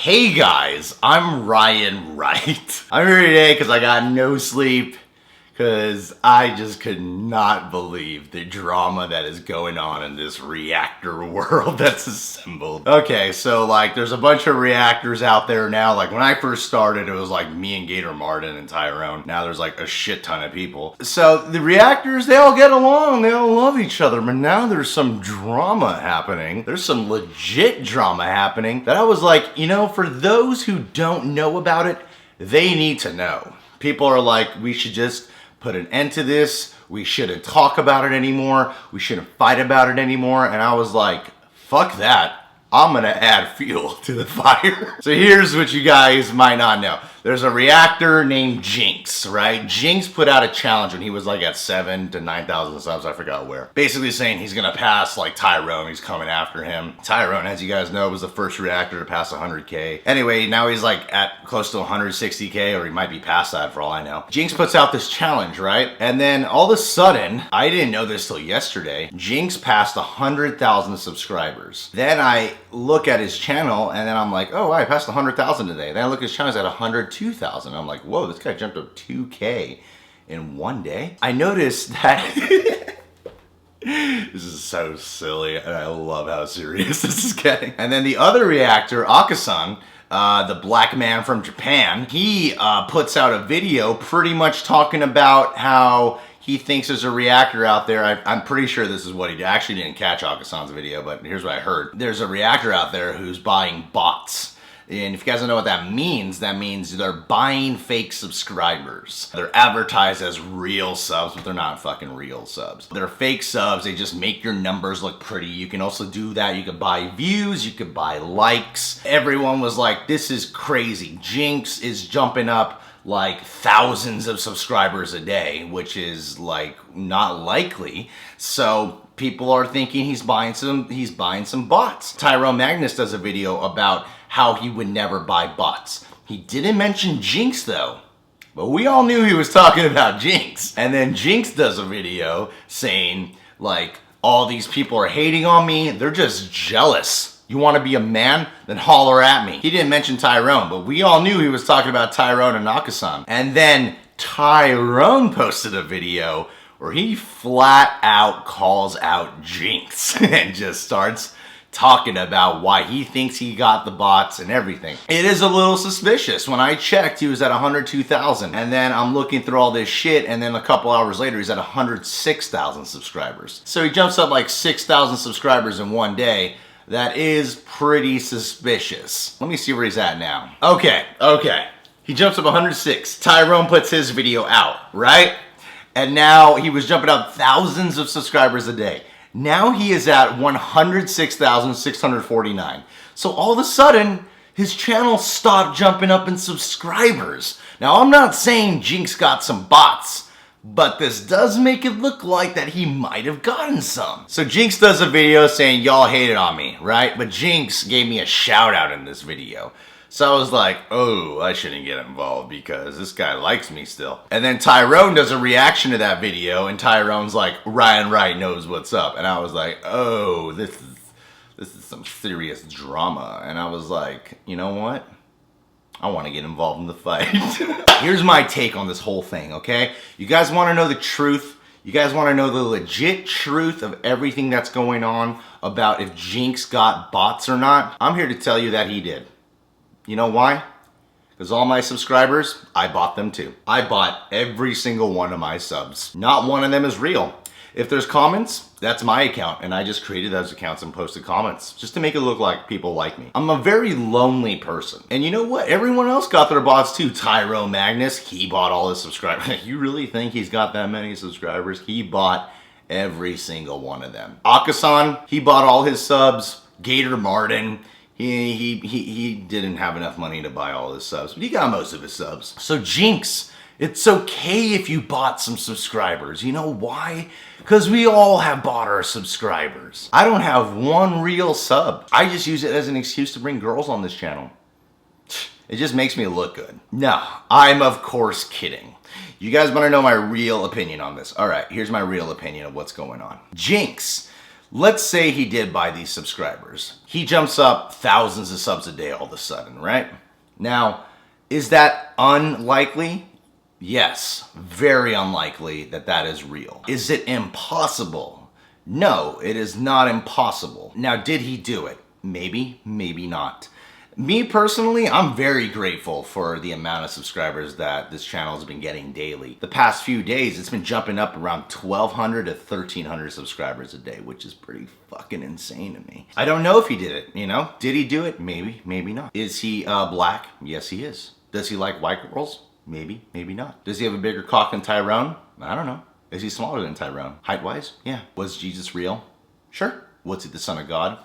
Hey guys, I'm Ryan Wright. I'm here today because I got no sleep because I just could not believe the drama that is going on in this reactor world that's assembled. Okay, so there's a bunch of reactors out there now. Like when I first started, it was like me and Gator Martin and Tyrone. Now there's like a shit ton of people. So the reactors, they all get along, they all love each other, but now there's some drama happening. There's some legit drama happening that I was like, for those who don't know about it, they need to know. People are like, we should just put an end to this. We shouldn't talk about it anymore. We shouldn't fight about it anymore. And I was like, fuck that. I'm gonna add fuel to the fire. So here's what you guys might not know. There's a reactor named Jinx, right? Jinx put out a challenge when he was like at 7,000 to 9,000 subs, I forgot where. Basically saying he's gonna pass like Tyrone, he's coming after him. Tyrone, as you guys know, was the first reactor to pass 100K. Anyway, now he's like at close to 160K, or he might be past that for all I know. Jinx puts out this challenge, right? And then all of a sudden, I didn't know this till yesterday, Jinx passed 100,000 subscribers. Then I look at his channel and then I'm like, oh, I passed 100,000 today. Then I look at his channel, he's at 102,000. I'm like, whoa, this guy jumped up 2K in one day. I noticed that this is so silly and I love how serious this is getting. And then the other reactor, accusations, the black man from Japan, he puts out a video pretty much talking about how he thinks there's a reactor out there. I'm pretty sure this is what he did. I actually didn't catch accusations' video, but here's what I heard. There's a reactor out there who's buying bots. And if you guys don't know what that means they're buying fake subscribers. They're advertised as real subs, but they're not fucking real subs. They're fake subs, they just make your numbers look pretty. You can also do that, you could buy views, you could buy likes. Everyone was like, this is crazy. Jinx is jumping up like thousands of subscribers a day, which is like not likely. So people are thinking he's buying some bots. Tyrone Magnus does a video about how he would never buy bots. He didn't mention Jinx though, but we all knew he was talking about Jinx. And then Jinx does a video saying like, all these people are hating on me, they're just jealous. You want to be a man? Then holler at me. He didn't mention Tyrone, but we all knew he was talking about Tyrone and accusations. And then Tyrone posted a video where he flat out calls out Jinx and just starts talking about why he thinks he got the bots and everything. It is a little suspicious. When I checked, he was at 102,000. And then I'm looking through all this shit, and then a couple hours later, he's at 106,000 subscribers. So he jumps up like 6,000 subscribers in one day. That is pretty suspicious. Let me see where he's at now. Okay. He jumps up 106. Tyrone puts his video out, right? And now he was jumping up thousands of subscribers a day. Now he is at 106,649. So all of a sudden, his channel stopped jumping up in subscribers. Now I'm not saying Jinx got some bots, but this does make it look like that he might have gotten some. So Jinx does a video saying y'all hated on me, right? But Jinx gave me a shout out in this video. So I was like, oh, I shouldn't get involved because this guy likes me still. And then Tyrone does a reaction to that video and Tyrone's like, Ryan Wright knows what's up. And I was like, oh, this is some serious drama. And I was like, you know what? I want to get involved in the fight. Here's my take on this whole thing, okay? You guys want to know the truth? You guys want to know the legit truth of everything that's going on about if Jinx got bots or not? I'm here to tell you that he did. You know why? Because all my subscribers, I bought them too. I bought every single one of my subs. Not one of them is real. If there's comments, that's my account, and I just created those accounts and posted comments just to make it look like people like me. I'm a very lonely person. And you know what? Everyone else got their bots too. Tyrone Magnus, he bought all his subscribers. You really think he's got that many subscribers? He bought every single one of them. accusations, he bought all his subs. Gator Martin, he didn't have enough money to buy all his subs, but he got most of his subs. So Jinx, it's okay if you bought some subscribers. You know why? Because we all have bought our subscribers. I don't have one real sub. I just use it as an excuse to bring girls on this channel. It just makes me look good. No, I'm of course kidding. You guys want to know my real opinion on this? All right, here's my real opinion of what's going on. Jinx Let's say he did buy these subscribers. He jumps up thousands of subs a day all of a sudden, right? Now, is that unlikely? Yes, very unlikely that that is real. Is it impossible? No, it is not impossible. Now, did he do it? Maybe, maybe not. Me personally, I'm very grateful for the amount of subscribers that this channel has been getting daily. The past few days, it's been jumping up around 1,200 to 1,300 subscribers a day, which is pretty fucking insane to me. I don't know if he did it, you know? Did he do it? Maybe, maybe not. Is he black? Yes, he is. Does he like white girls? Maybe, maybe not. Does he have a bigger cock than Tyrone? I don't know. Is he smaller than Tyrone? Height-wise? Yeah. Was Jesus real? Sure. Was he the son of God?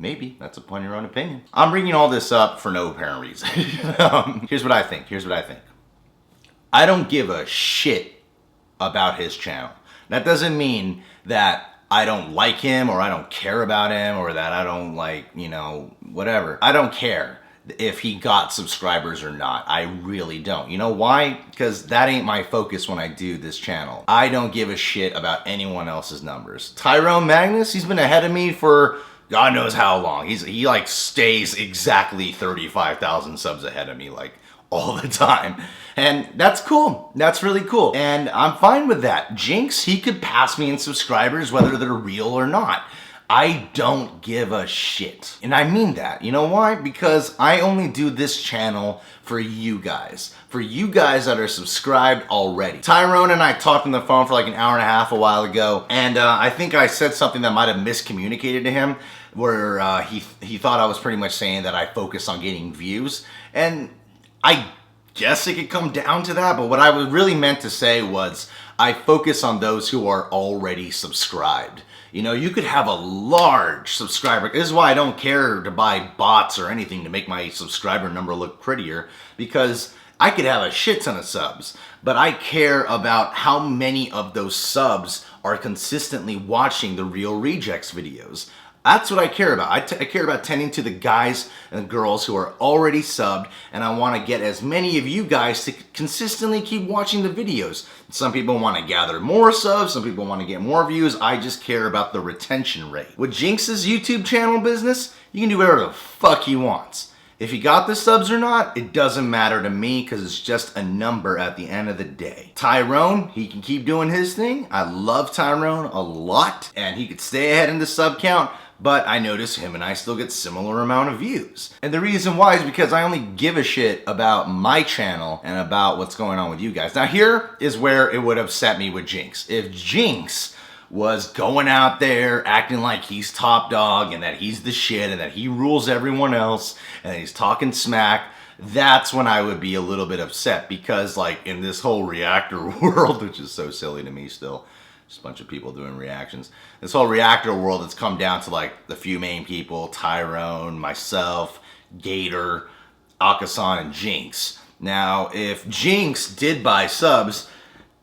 Maybe. That's upon your own opinion. I'm bringing all this up for no apparent reason. Here's what I think. I don't give a shit about his channel. That doesn't mean that I don't like him or I don't care about him or that I don't like, you know, whatever. I don't care if he got subscribers or not. I really don't. You know why? Because that ain't my focus when I do this channel. I don't give a shit about anyone else's numbers. Tyrone Magnus, he's been ahead of me for God knows how long. He like stays exactly 35,000 subs ahead of me like all the time. And that's cool. That's really cool. And I'm fine with that. Jinx, he could pass me in subscribers whether they're real or not. I don't give a shit. And I mean that. You know why? Because I only do this channel for you guys. For you guys that are subscribed already. Tyrone and I talked on the phone for like an hour and a half a while ago. And I think I said something that might have miscommunicated to him. Where he thought I was pretty much saying that I focus on getting views. And I guess it could come down to that. But what I was really meant to say was I focus on those who are already subscribed. You know, you could have a large subscriber. This is why I don't care to buy bots or anything to make my subscriber number look prettier, because I could have a shit ton of subs, but I care about how many of those subs are consistently watching the Real Rejects videos. That's what I care about. I care about tending to the guys and girls who are already subbed, and I want to get as many of you guys to consistently keep watching the videos. Some people want to gather more subs, some people want to get more views. I just care about the retention rate. With Jinx's YouTube channel business, you can do whatever the fuck he wants. If he got the subs or not, it doesn't matter to me because it's just a number at the end of the day. Tyrone, he can keep doing his thing. I love Tyrone a lot, and he could stay ahead in the sub count, but I notice him and I still get similar amount of views. And the reason why is because I only give a shit about my channel and about what's going on with you guys. Now here is where it would upset me with Jinx. If Jinx was going out there acting like he's top dog and that he's the shit and that he rules everyone else and that he's talking smack, that's when I would be a little bit upset, because like in this whole Reactor world, which is so silly to me still, just a bunch of people doing reactions. This whole Reactor world has come down to like the few main people, Tyrone, myself, Gator, Akasan, and Jinx. Now, if Jinx did buy subs,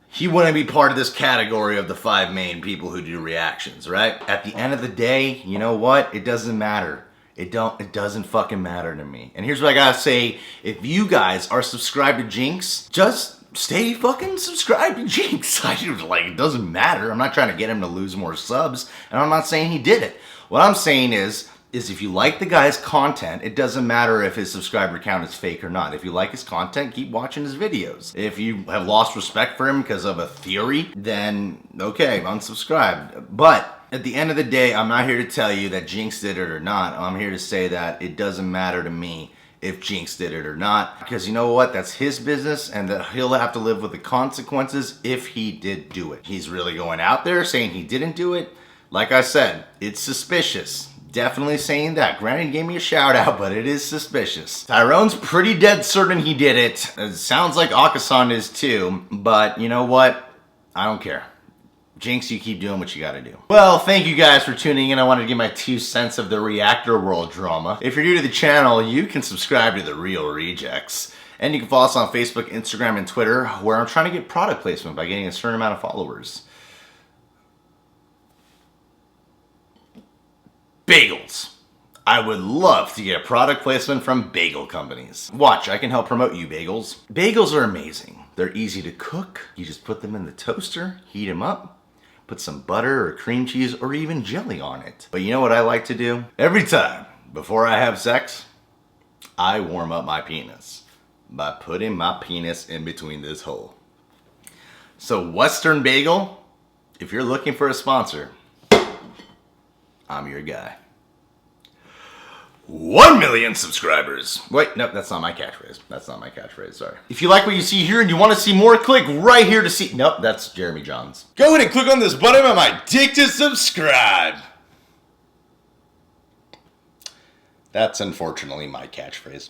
he wouldn't be part of this category of the 5 main people who do reactions, right? At the end of the day, you know what? It doesn't matter. It doesn't fucking matter to me. And here's what I gotta say. If you guys are subscribed to Jinx, just stay fucking subscribed to Jinx. It doesn't matter. I'm not trying to get him to lose more subs, and I'm not saying he did it. What I'm saying is if you like the guy's content, it doesn't matter if his subscriber count is fake or not. If you like his content, keep watching his videos. If you have lost respect for him because of a theory, then okay, unsubscribe. But at the end of the day, I'm not here to tell you that Jinx did it or not. I'm here to say that it doesn't matter to me if Jinx did it or not, because you know what? That's his business, and that he'll have to live with the consequences if he did do it. He's really going out there saying he didn't do it. Like I said, it's suspicious. Definitely saying that. Granted, he gave me a shout out, but it is suspicious. Tyrone's pretty dead certain he did it. It sounds like Akasan is too, but you know what? I don't care. Jinx, you keep doing what you gotta do. Well, thank you guys for tuning in. I wanted to give my 2 cents of the Reactor World drama. If you're new to the channel, you can subscribe to The Real Rejects. And you can follow us on Facebook, Instagram, and Twitter, where I'm trying to get product placement by getting a certain amount of followers. Bagels. I would love to get product placement from bagel companies. Watch, I can help promote you, bagels. Bagels are amazing. They're easy to cook. You just put them in the toaster, heat them up. put some butter or cream cheese or even jelly on it. But you know what I like to do? Every time before I have sex, I warm up my penis by putting my penis in between this hole. So Western Bagel, if you're looking for a sponsor, I'm your guy. 1 million subscribers. Wait, no, that's not my catchphrase. That's not my catchphrase, sorry. If you like what you see here and you want to see more, click right here to see... Nope, that's Jeremy Johns. Go ahead and click on this button on my dick to subscribe. That's unfortunately my catchphrase.